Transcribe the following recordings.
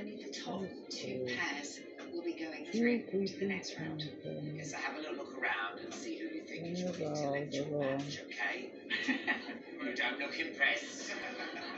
only the top two pairs will be going through to the next round. Okay, so have a little look around and see who you think is your intellectual match, okay? You don't look impressed.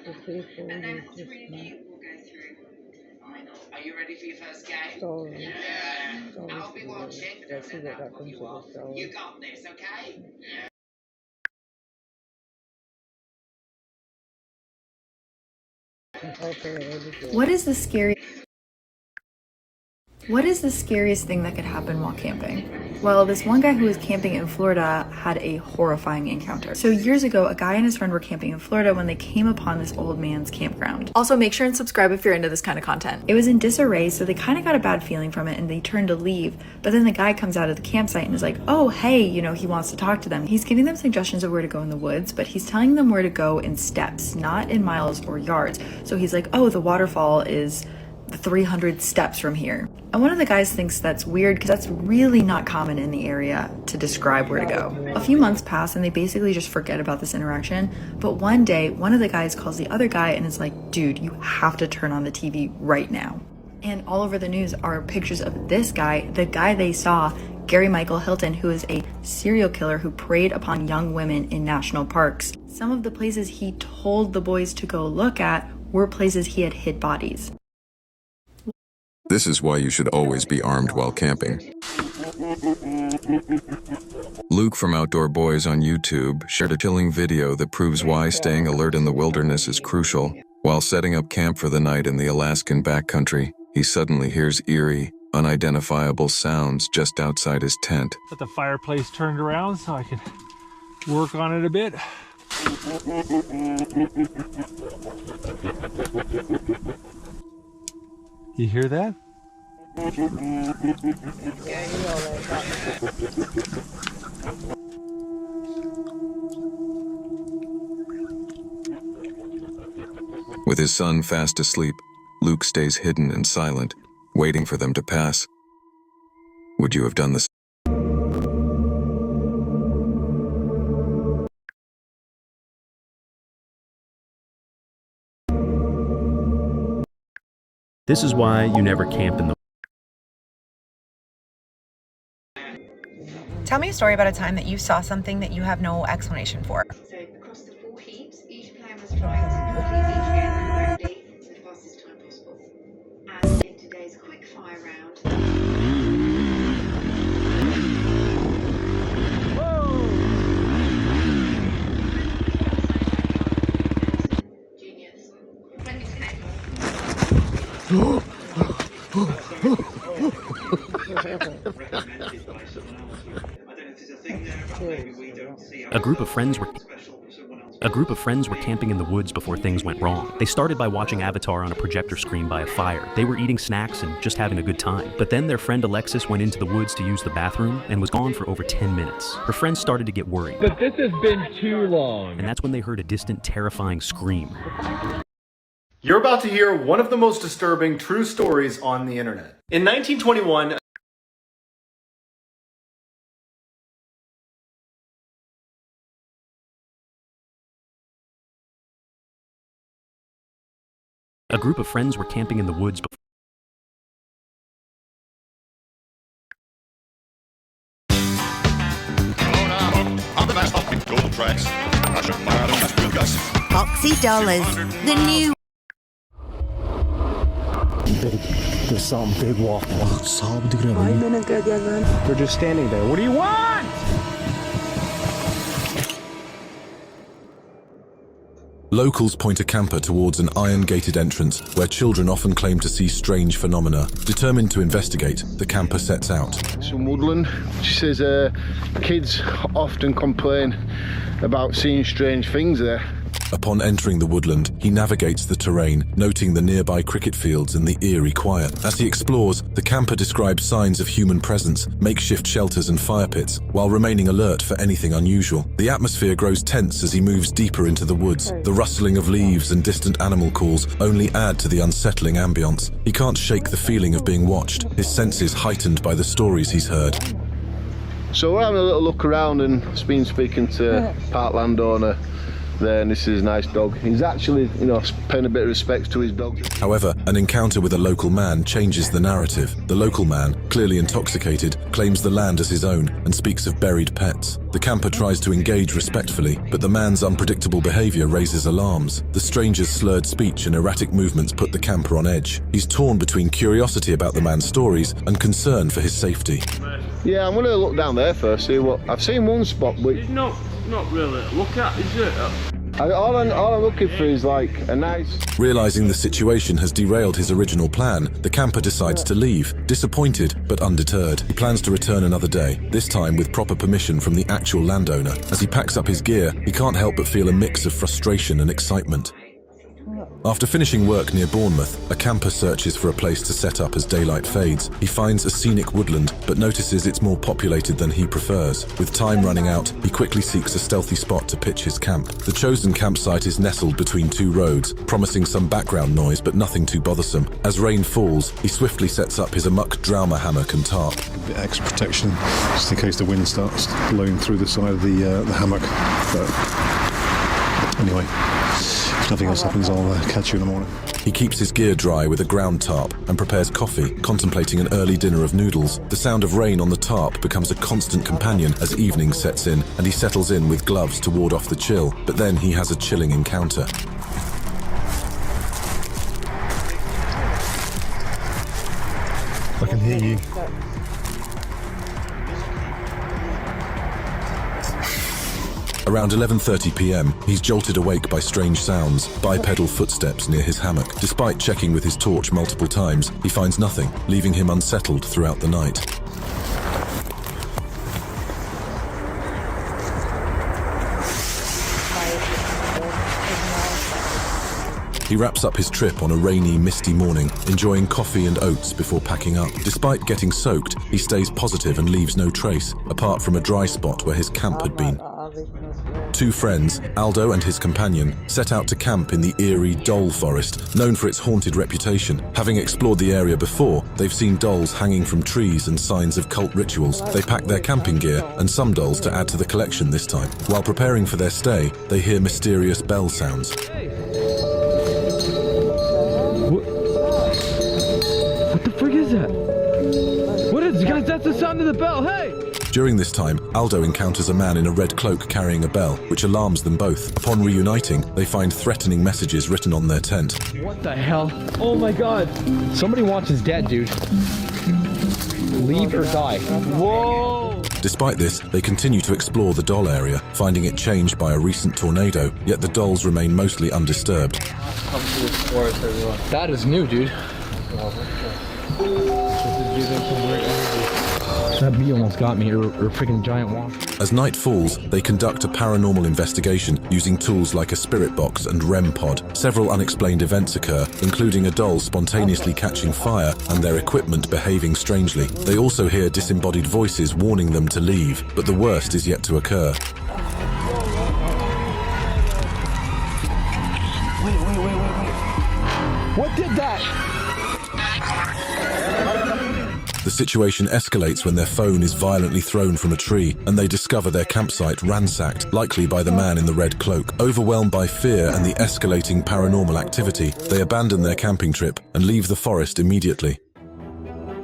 And then the three of you will go through to the final. Are you ready for your first game? Yeah. I'll be watching. Don't let that put you off. You got this, okay? What is the scariest thing that could happen while camping? Well, this one guy who was camping in Florida had a horrifying encounter. So years ago, a guy and his friend were camping in Florida when they came upon this old man's campground. Also, make sure and subscribe if you're into this kind of content. It was in disarray, so they kind of got a bad feeling from it and they turned to leave. But then the guy comes out of the campsite and is like, oh, hey, he wants to talk to them. He's giving them suggestions of where to go in the woods, but he's telling them where to go in steps, not in miles or yards. So he's like, oh, the waterfall is 300 steps from here. And one of the guys thinks that's weird because that's really not common in the area to describe where to go. A few months pass and they basically just forget about this interaction. But one day, one of the guys calls the other guy and is like, dude, you have to turn on the TV right now. And all over the news are pictures of this guy, the guy they saw, Gary Michael Hilton, who is a serial killer who preyed upon young women in national parks. Some of the places he told the boys to go look at were places he had hid bodies. This is why you should always be armed while camping. Luke from Outdoor Boys on YouTube shared a chilling video that proves why staying alert in the wilderness is crucial. While setting up camp for the night in the Alaskan backcountry, he suddenly hears eerie, unidentifiable sounds just outside his tent. Got the fireplace turned around so I can work on it a bit. You hear that? With his son fast asleep, Luke stays hidden and silent, waiting for them to pass. Would you have done this? This is why you never camp in the... Tell me a story about a time that you saw something that you have no explanation for. So across the 4 heats, each player must try to complete each game correctly in the fastest time possible. And in today's quick fire round, genius. When you connect. A group of friends were camping in the woods before things went wrong. They started by watching Avatar on a projector screen by a fire. They were eating snacks and just having a good time. But then their friend Alexis went into the woods to use the bathroom and was gone for over 10 minutes. Her friends started to get worried. But this has been too long. And that's when they heard a distant, terrifying scream. You're about to hear one of the most disturbing true stories on the internet. In 1921, A group of friends were camping in the woods before... Oxy Dollars, the new... There's something big walking. They're just standing there. What do you want? Locals point a camper towards an iron-gated entrance where children often claim to see strange phenomena. Determined to investigate, the camper sets out. Some woodland. She says kids often complain about seeing strange things there. Upon entering the woodland, he navigates the terrain, noting the nearby cricket fields and the eerie quiet. As he explores, the camper describes signs of human presence, makeshift shelters and fire pits, while remaining alert for anything unusual. The atmosphere grows tense as he moves deeper into the woods. The rustling of leaves and distant animal calls only add to the unsettling ambience. He can't shake the feeling of being watched, his senses heightened by the stories he's heard. So we're having a little look around and been speaking to part landowner there, and this is a nice dog. He's actually, you know, paying a bit of respect to his dog. However, an encounter with a local man changes the narrative. The local man, clearly intoxicated, claims the land as his own and speaks of buried pets. The camper tries to engage respectfully, but the man's unpredictable behavior raises alarms. The stranger's slurred speech and erratic movements put the camper on edge. He's torn between curiosity about the man's stories and concern for his safety. Yeah, I'm going to look down there first, see what... I've seen one spot, but... It's not really look at, is it? All I'm looking for is like a nice... Realizing the situation has derailed his original plan, the camper decides to leave, disappointed but undeterred. He plans to return another day, this time with proper permission from the actual landowner. As he packs up his gear, he can't help but feel a mix of frustration and excitement. After finishing work near Bournemouth, a camper searches for a place to set up as daylight fades. He finds a scenic woodland, but notices it's more populated than he prefers. With time running out, he quickly seeks a stealthy spot to pitch his camp. The chosen campsite is nestled between two roads, promising some background noise but nothing too bothersome. As rain falls, he swiftly sets up his Amok Drowmer hammock and tarp. A bit extra protection, just in case the wind starts blowing through the side of the hammock. But anyway, if nothing else happens, I'll catch you in the morning. He keeps his gear dry with a ground tarp and prepares coffee, contemplating an early dinner of noodles. The sound of rain on the tarp becomes a constant companion as evening sets in, and he settles in with gloves to ward off the chill. But then he has a chilling encounter. I can hear you. Around 11:30 p.m, he's jolted awake by strange sounds, bipedal footsteps near his hammock. Despite checking with his torch multiple times, he finds nothing, leaving him unsettled throughout the night. He wraps up his trip on a rainy, misty morning, enjoying coffee and oats before packing up. Despite getting soaked, he stays positive and leaves no trace, apart from a dry spot where his camp had been. Two friends, Aldo and his companion, set out to camp in the eerie Dole Forest, known for its haunted reputation. Having explored the area before, they've seen dolls hanging from trees and signs of cult rituals. They pack their camping gear and some dolls to add to the collection this time. While preparing for their stay, they hear mysterious bell sounds. What the frick is that? What is, guys? That's the sound of the bell. Hey! During this time, Aldo encounters a man in a red cloak carrying a bell, which alarms them both. Upon reuniting, they find threatening messages written on their tent. What the hell? Oh my god! Somebody wants his dead, dude. Leave or die. Whoa! Despite this, they continue to explore the doll area, finding it changed by a recent tornado, yet the dolls remain mostly undisturbed. That is new, dude. That bee almost got me, or a freaking giant wasp. As night falls, they conduct a paranormal investigation using tools like a spirit box and REM pod. Several unexplained events occur, including a doll spontaneously catching fire and their equipment behaving strangely. They also hear disembodied voices warning them to leave, but the worst is yet to occur. Wait. What did that? The situation escalates when their phone is violently thrown from a tree and they discover their campsite ransacked, likely by the man in the red cloak. Overwhelmed by fear and the escalating paranormal activity, they abandon their camping trip and leave the forest immediately.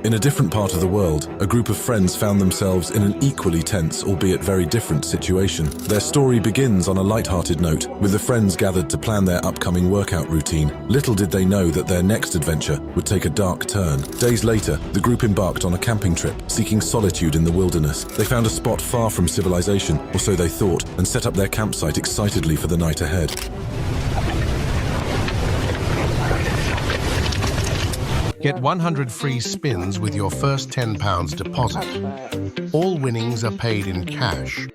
In a different part of the world, a group of friends found themselves in an equally tense, albeit very different situation. Their story begins on a light-hearted note, with the friends gathered to plan their upcoming workout routine. Little did they know that their next adventure would take a dark turn. Days later, the group embarked on a camping trip, seeking solitude in the wilderness. They found a spot far from civilization, or so they thought, and set up their campsite excitedly for the night ahead. Get 100 free spins with your first £10 deposit. All winnings are paid in cash.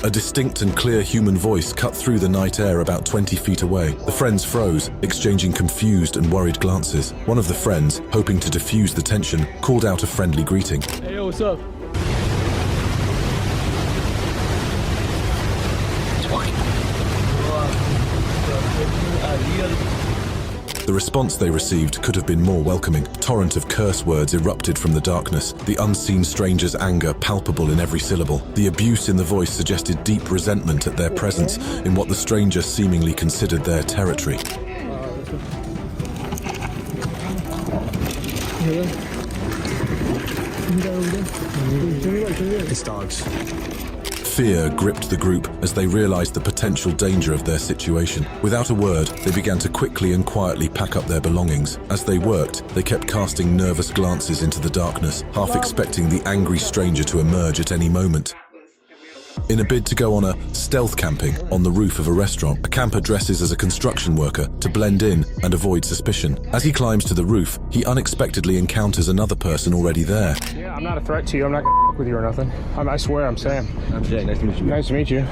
A distinct and clear human voice cut through the night air about 20 feet away. The friends froze, exchanging confused and worried glances. One of the friends, hoping to diffuse the tension, called out a friendly greeting. Hey, yo, what's up? The response they received could have been more welcoming. A torrent of curse words erupted from the darkness, the unseen stranger's anger palpable in every syllable. The abuse in the voice suggested deep resentment at their presence in what the stranger seemingly considered their territory. It's dogs. Fear gripped the group as they realized the potential danger of their situation. Without a word, they began to quickly and quietly pack up their belongings. As they worked, they kept casting nervous glances into the darkness, half expecting the angry stranger to emerge at any moment. In a bid to go on a stealth camping on the roof of a restaurant, a camper dresses as a construction worker to blend in and avoid suspicion. As he climbs to the roof, he unexpectedly encounters another person already there. Yeah, I'm not a threat to you. I'm not gonna with you or nothing. I swear, I'm Sam. I'm Jay. Nice to meet you. Nice to meet you.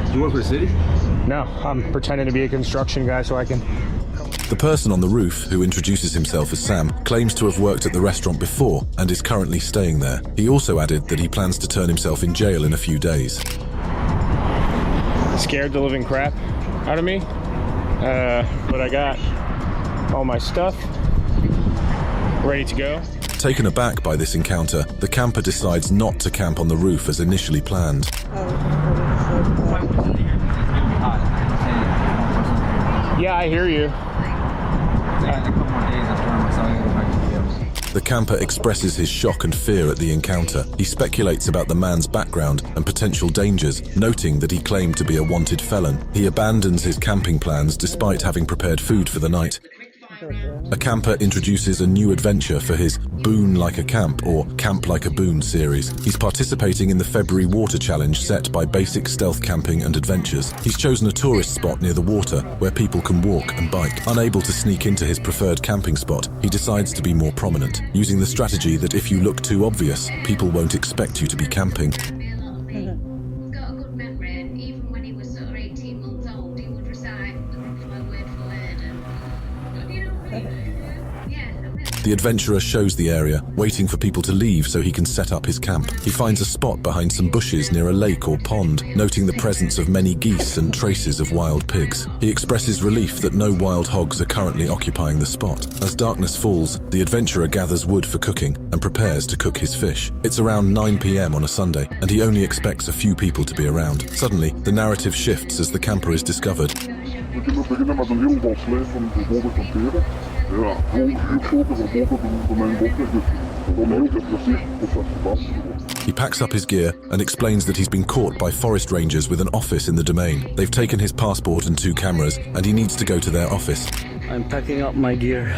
Do you work for the city? No, I'm pretending to be a construction guy so I can... The person on the roof, who introduces himself as Sam, claims to have worked at the restaurant before and is currently staying there. He also added that he plans to turn himself in jail in a few days. Scared the living crap out of me, but I got all my stuff ready to go. Taken aback by this encounter, the camper decides not to camp on the roof as initially planned. Yeah, I hear you. The camper expresses his shock and fear at the encounter. He speculates about the man's background and potential dangers, noting that he claimed to be a wanted felon. He abandons his camping plans despite having prepared food for the night. A camper introduces a new adventure for his Boon Like a Camp or Camp Like a Boon series. He's participating in the February Water Challenge set by Basic Stealth Camping and Adventures. He's chosen a tourist spot near the water where people can walk and bike. Unable to sneak into his preferred camping spot, he decides to be more prominent, using the strategy that if you look too obvious, people won't expect you to be camping. The adventurer shows the area, waiting for people to leave so he can set up his camp. He finds a spot behind some bushes near a lake or pond, noting the presence of many geese and traces of wild pigs. He expresses relief that no wild hogs are currently occupying the spot. As darkness falls, the adventurer gathers wood for cooking and prepares to cook his fish. It's around 9 p.m. on a Sunday, and he only expects a few people to be around. Suddenly, the narrative shifts as the camper is discovered. He packs up his gear and explains that he's been caught by forest rangers with an office in the domain. They've taken his passport and 2 cameras, and he needs to go to their office. I'm packing up my gear.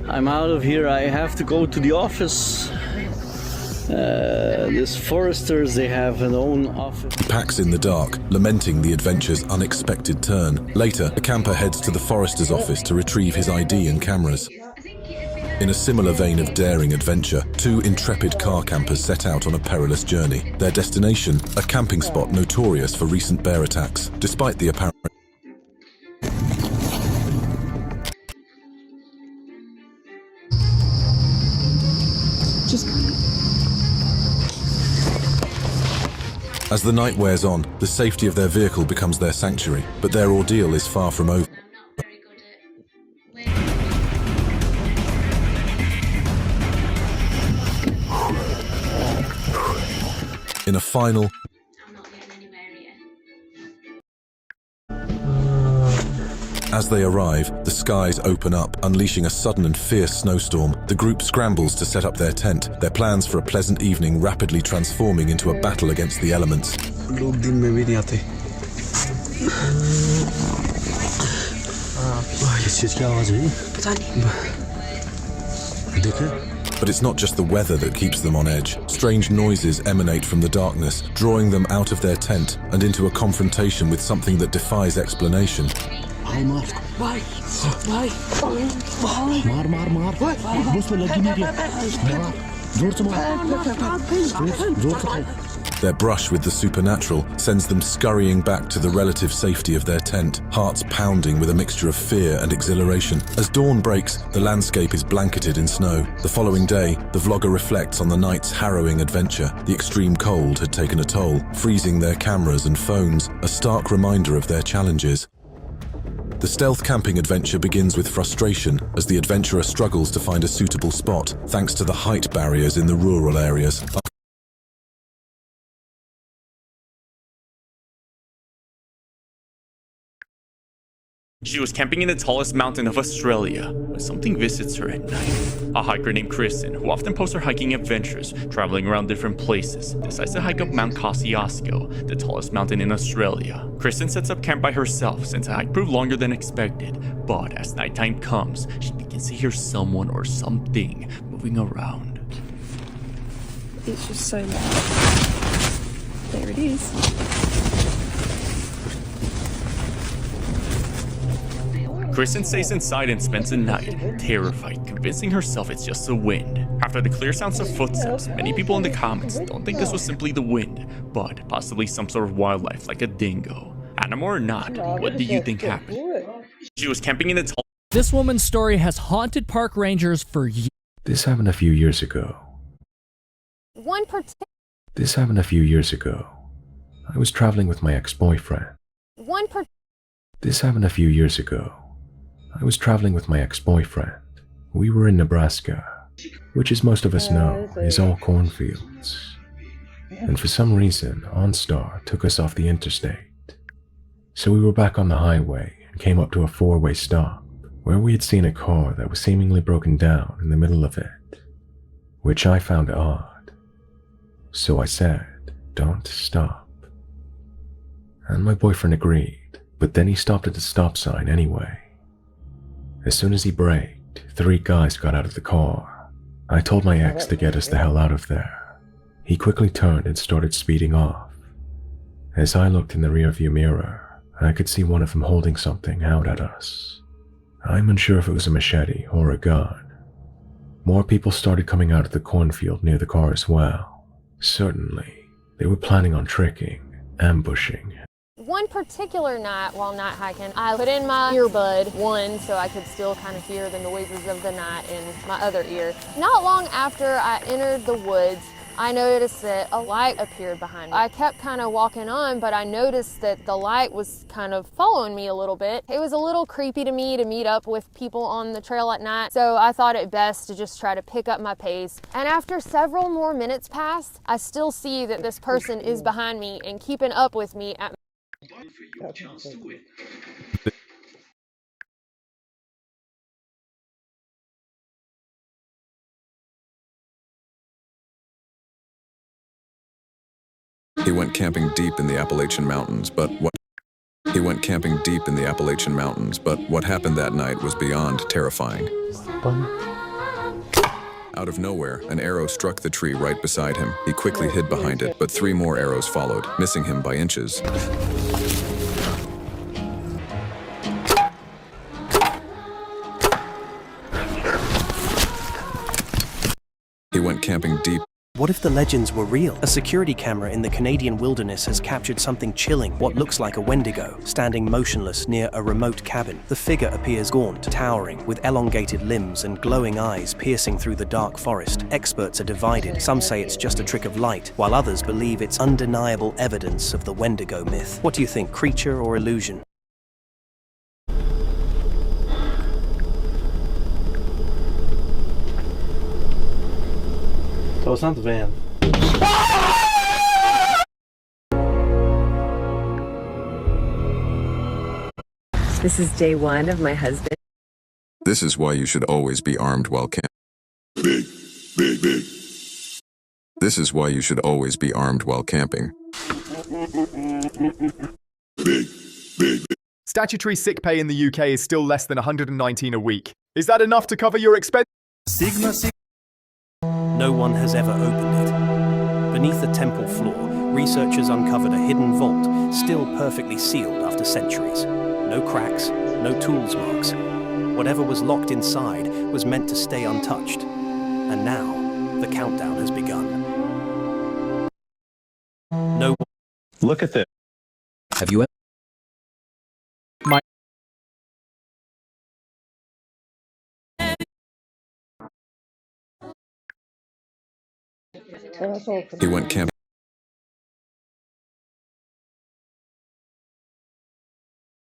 I'm out of here. I have to go to the office. These foresters, they have an own office. He packs in the dark, lamenting the adventure's unexpected turn. Later, the camper heads to the forester's office to retrieve his ID and cameras. In a similar vein of daring adventure, 2 intrepid car campers set out on a perilous journey. Their destination, a camping spot notorious for recent bear attacks. Despite the apparent... As the night wears on, the safety of their vehicle becomes their sanctuary, but their ordeal is far from over. In a final... As they arrive, the skies open up, unleashing a sudden and fierce snowstorm. The group scrambles to set up their tent, their plans for a pleasant evening rapidly transforming into a battle against the elements. But it's not just the weather that keeps them on edge. Strange noises emanate from the darkness, drawing them out of their tent and into a confrontation with something that defies explanation. Their brush with the supernatural sends them scurrying back to the relative safety of their tent, hearts pounding with a mixture of fear and exhilaration. As dawn breaks, the landscape is blanketed in snow. The following day, the vlogger reflects on the night's harrowing adventure. The extreme cold had taken a toll, freezing their cameras and phones, a stark reminder of their challenges. The stealth camping adventure begins with frustration as the adventurer struggles to find a suitable spot thanks to the height barriers in the rural areas. She was camping in the tallest mountain of Australia when something visits her at night. A hiker named Kristen, who often posts her hiking adventures, traveling around different places, decides to hike up Mount Kosciuszko, the tallest mountain in Australia. Kristen sets up camp by herself since the hike proved longer than expected, but as nighttime comes, she begins to hear someone or something moving around. It's just so loud. There it is. Kristen stays inside and spends the night, terrified, convincing herself it's just the wind. After the clear sounds of footsteps, many people in the comments don't think this was simply the wind, but possibly some sort of wildlife like a dingo. Animal or not, what do you think happened? She was camping in the tall. This woman's story has haunted park rangers for years. This happened a few years ago. This happened a few years ago. I was traveling with my ex-boyfriend. This happened a few years ago. I was traveling with my ex-boyfriend. We were in Nebraska, which as most of us know, is all cornfields. And for some reason, OnStar took us off the interstate. So we were back on the highway and came up to a four-way stop, where we had seen a car that was seemingly broken down in the middle of it, which I found odd. So I said, "Don't stop." And my boyfriend agreed, but then he stopped at the stop sign anyway. As soon as he braked, 3 guys got out of the car. I told my ex to get us the hell out of there. He quickly turned and started speeding off. As I looked in the rearview mirror, I could see one of them holding something out at us. I'm unsure if it was a machete or a gun. More people started coming out of the cornfield near the car as well. Certainly, they were planning on tricking, ambushing. One particular night while night hiking, I put in my earbud, one so I could still kind of hear the noises of the night in my other ear. Not long after I entered the woods, I noticed that a light appeared behind me. I kept kind of walking on, but I noticed that the light was kind of following me a little bit. It was a little creepy to me to meet up with people on the trail at night, so I thought it best to just try to pick up my pace. And after several more minutes passed, I still see that this person is behind me and keeping up with me at He went camping deep in the Appalachian Mountains, but what happened that night was beyond terrifying. Out of nowhere, an arrow struck the tree right beside him. He quickly hid behind it, but 3 more arrows followed, missing him by inches. He went camping deep. What if the legends were real? A security camera in the Canadian wilderness has captured something chilling, what looks like a Wendigo, standing motionless near a remote cabin. The figure appears gaunt, towering, with elongated limbs and glowing eyes piercing through the dark forest. Experts are divided. Some say it's just a trick of light, while others believe it's undeniable evidence of the Wendigo myth. What do you think, creature or illusion? Oh, it's not the van. This is day 1 of my husband. This is why you should always be armed while camping. This is why you should always be armed while camping. Statutory sick pay in the UK is still less than $119 a week. Is that enough to cover your expenses? No one has ever opened it. Beneath the temple floor, researchers uncovered a hidden vault, still perfectly sealed after centuries. No cracks, no tools marks. Whatever was locked inside was meant to stay untouched. And now, the countdown has begun. No. Look at this. Have you ever? He went camping.